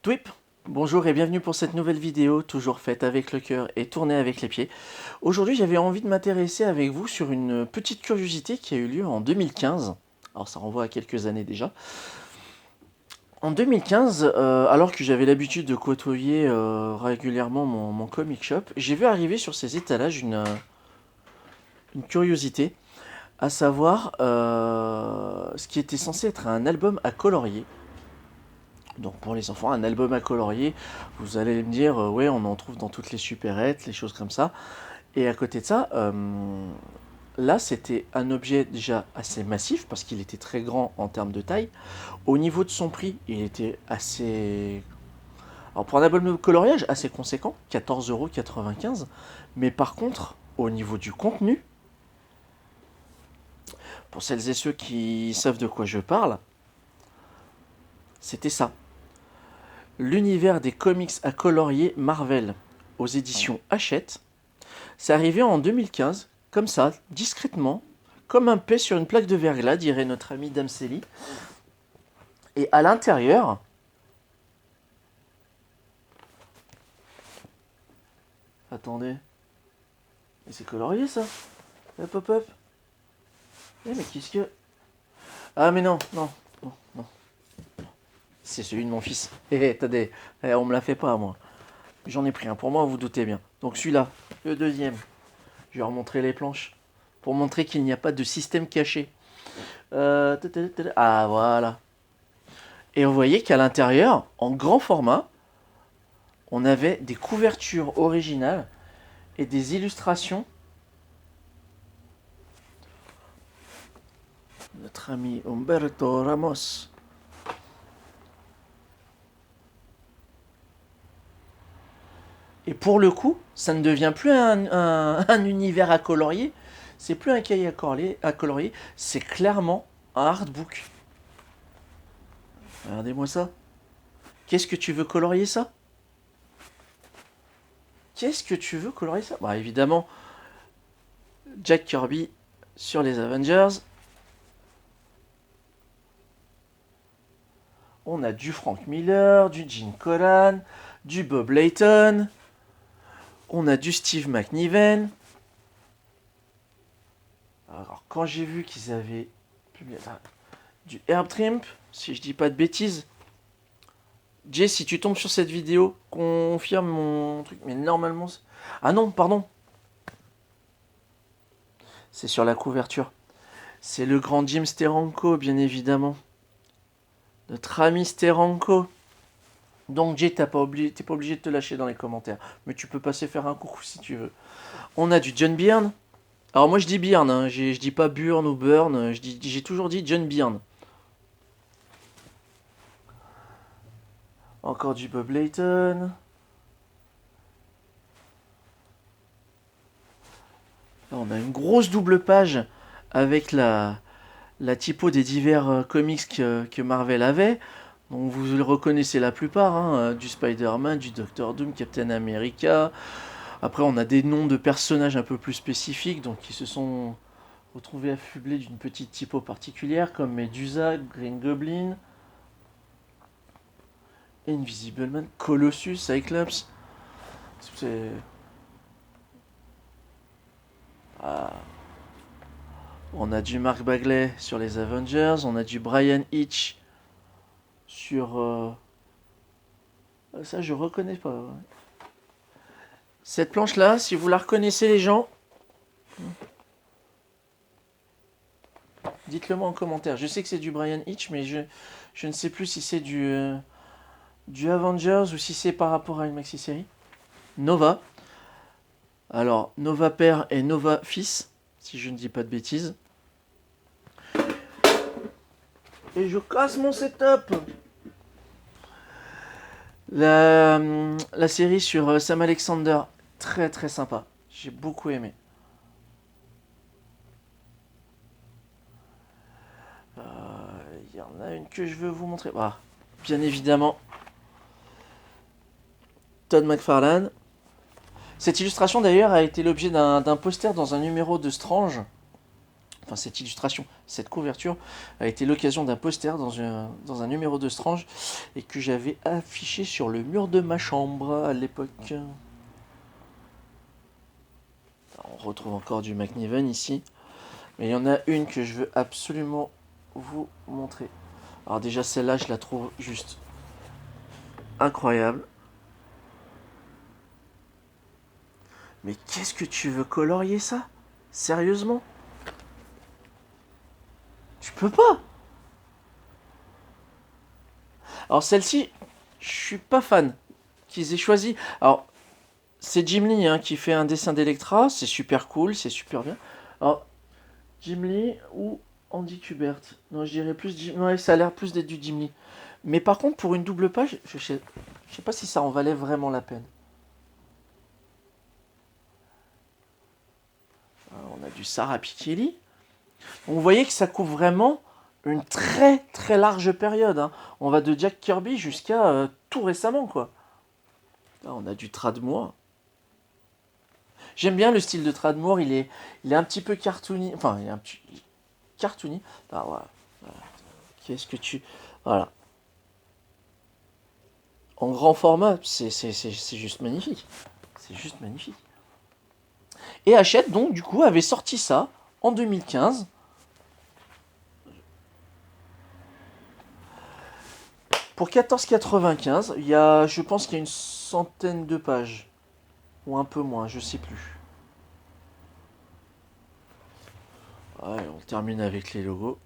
Twip, bonjour et bienvenue pour cette nouvelle vidéo, toujours faite avec le cœur et tournée avec les pieds. Aujourd'hui, j'avais envie de m'intéresser avec vous sur une petite curiosité qui a eu lieu en 2015. Alors ça renvoie à quelques années déjà. En 2015, alors que j'avais l'habitude de côtoyer régulièrement mon comic shop, j'ai vu arriver sur ces étalages une curiosité, à savoir ce qui était censé être un album à colorier. Donc pour les enfants, un album à colorier, vous allez me dire, ouais, on en trouve dans toutes les supérettes, les choses comme ça. Et à côté de ça, là, c'était un objet déjà assez massif, parce qu'il était très grand en termes de taille. Au niveau de son prix, il était assez... Alors pour un album de coloriage, assez conséquent, 14,95 €. Mais par contre, au niveau du contenu, pour celles et ceux qui savent de quoi je parle, c'était ça. L'univers des comics à colorier Marvel aux éditions Hachette. C'est arrivé en 2015, comme ça, discrètement, comme un P sur une plaque de verglas, dirait notre ami Damselli. Et à l'intérieur, attendez, mais c'est colorié ça. Hop hop hop. Eh mais qu'est-ce que... Ah mais non, non, non, non. C'est celui de mon fils. Eh, attendez, on me la fait pas moi. J'en ai pris un pour moi, vous doutez bien. Donc celui-là, le deuxième. Je vais remontrer les planches pour montrer qu'il n'y a pas de système caché. Ah voilà. Et vous voyez qu'à l'intérieur, en grand format, on avait des couvertures originales et des illustrations. Notre ami Humberto Ramos. Et pour le coup, ça ne devient plus un univers à colorier. C'est plus un cahier à colorier. C'est clairement un artbook. Regardez-moi ça. Qu'est-ce que tu veux colorier ça? Qu'est-ce que tu veux colorier ça? Bah évidemment, Jack Kirby sur les Avengers. On a du Frank Miller, du Gene Colan, du Bob Layton. On a du Steve McNiven. Alors quand j'ai vu qu'ils avaient publié du Herb Trimp, si je dis pas de bêtises. Jay, si tu tombes sur cette vidéo, confirme mon truc. Mais normalement... Ah non, pardon. C'est sur la couverture. C'est le grand Jim Steranko, bien évidemment. Notre ami Steranko. Donc Jay, t'es pas obligé de te lâcher dans les commentaires. Mais tu peux passer faire un coucou si tu veux. On a du John Byrne. Alors moi je dis Byrne, hein. Je dis pas Burn ou Burn. J'ai toujours dit John Byrne. Encore du Bob Layton. Là, on a une grosse double page avec la typo des divers comics que Marvel avait. Donc vous le reconnaissez la plupart, hein, du Spider-Man, du Doctor Doom, Captain America. Après on a des noms de personnages un peu plus spécifiques, donc qui se sont retrouvés affublés d'une petite typo particulière, comme Medusa, Green Goblin, Invisible Man, Colossus, Cyclops. C'est... Ah. On a du Mark Bagley sur les Avengers, on a du Brian Hitch sur... Ça, je reconnais pas. Cette planche-là, si vous la reconnaissez, les gens, dites-le moi en commentaire. Je sais que c'est du Brian Hitch, mais je ne sais plus si c'est du Avengers ou si c'est par rapport à une maxi-série. Nova. Alors, Nova père et Nova fils, si je ne dis pas de bêtises. Et je casse mon setup. La série sur Sam Alexander, très très sympa. J'ai beaucoup aimé. Il y en a une que je veux vous montrer. Ah, bien évidemment, Todd McFarlane. Cette illustration d'ailleurs a été l'objet d'un poster dans un numéro de Strange. enfin cette illustration, cette couverture a été l'occasion d'un poster dans un numéro de Strange et que j'avais affiché sur le mur de ma chambre à l'époque. On retrouve encore du McNiven ici, mais il y en a une que je veux absolument vous montrer. Alors déjà celle-là, je la trouve juste incroyable. Mais qu'est-ce que tu veux colorier ça? Sérieusement? Tu peux pas. Alors celle-ci, je suis pas fan qu'ils aient choisi. Alors c'est Jim Lee hein, qui fait un dessin d'Electra, c'est super cool, c'est super bien. Alors Jim Lee ou Andy Kubert? Non, je dirais plus Jim. Ouais, ça a l'air plus d'être du Jim Lee. Mais par contre, pour une double page, je sais pas si ça en valait vraiment la peine. Alors, on a du Sarah Pikeli. Vous voyez que ça couvre vraiment une très très large période. Hein. On va de Jack Kirby jusqu'à tout récemment, quoi. Là, on a du Tradmore. J'aime bien le style de Tradmore, il est un petit peu cartoony. Enfin, il est un petit cartoony. Ah, voilà. Qu'est-ce que tu... Voilà. En grand format, c'est juste magnifique. C'est juste magnifique. Et Hachette, donc, du coup, avait sorti ça en 2015. Pour 14,95, il y a, je pense qu'il y a une centaine de pages. Ou un peu moins, je sais plus. Ouais, on termine avec les logos.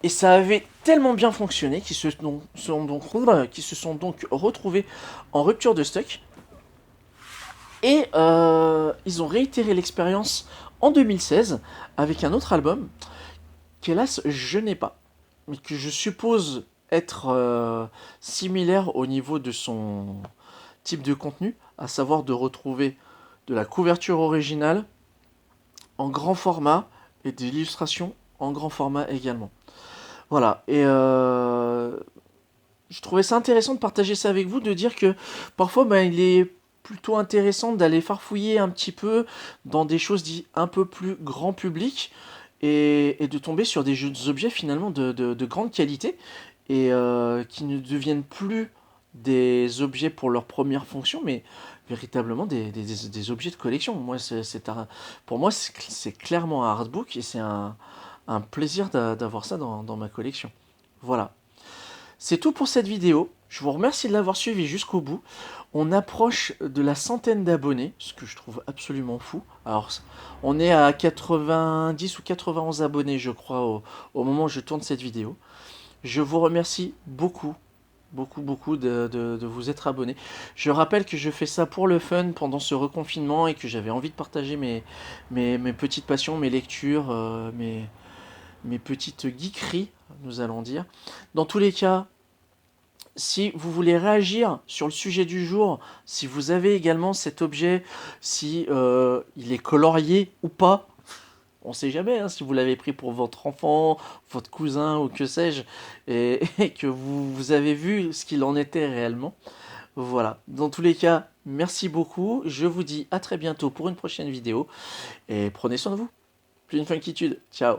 Et ça avait tellement bien fonctionné qu'ils se sont donc retrouvés en rupture de stock. Et ils ont réitéré l'expérience en 2016 avec un autre album qu'hélas je n'ai pas, mais que je suppose être similaire au niveau de son type de contenu, à savoir de retrouver de la couverture originale en grand format et des illustrations en grand format également. Voilà, et je trouvais ça intéressant de partager ça avec vous, de dire que parfois il est plutôt intéressant d'aller farfouiller un petit peu dans des choses dites un peu plus grand public et de tomber sur des objets finalement de grande qualité et qui ne deviennent plus des objets pour leur première fonction, mais véritablement des objets de collection. Moi, pour moi, c'est clairement un artbook et c'est un plaisir d'avoir ça dans ma collection. Voilà. C'est tout pour cette vidéo. Je vous remercie de l'avoir suivi jusqu'au bout. On approche de la centaine d'abonnés, ce que je trouve absolument fou. Alors, on est à 90 ou 91 abonnés, je crois, au moment où je tourne cette vidéo. Je vous remercie beaucoup, beaucoup de vous être abonnés. Je rappelle que je fais ça pour le fun pendant ce reconfinement et que j'avais envie de partager mes petites passions, mes lectures, mes petites geekeries, nous allons dire. Dans tous les cas, si vous voulez réagir sur le sujet du jour, si vous avez également cet objet, si il est colorié ou pas, on ne sait jamais, hein, si vous l'avez pris pour votre enfant, votre cousin ou que sais-je, et que vous avez vu ce qu'il en était réellement. Voilà, dans tous les cas, merci beaucoup, je vous dis à très bientôt pour une prochaine vidéo, et prenez soin de vous. Plus une funkitude, ciao.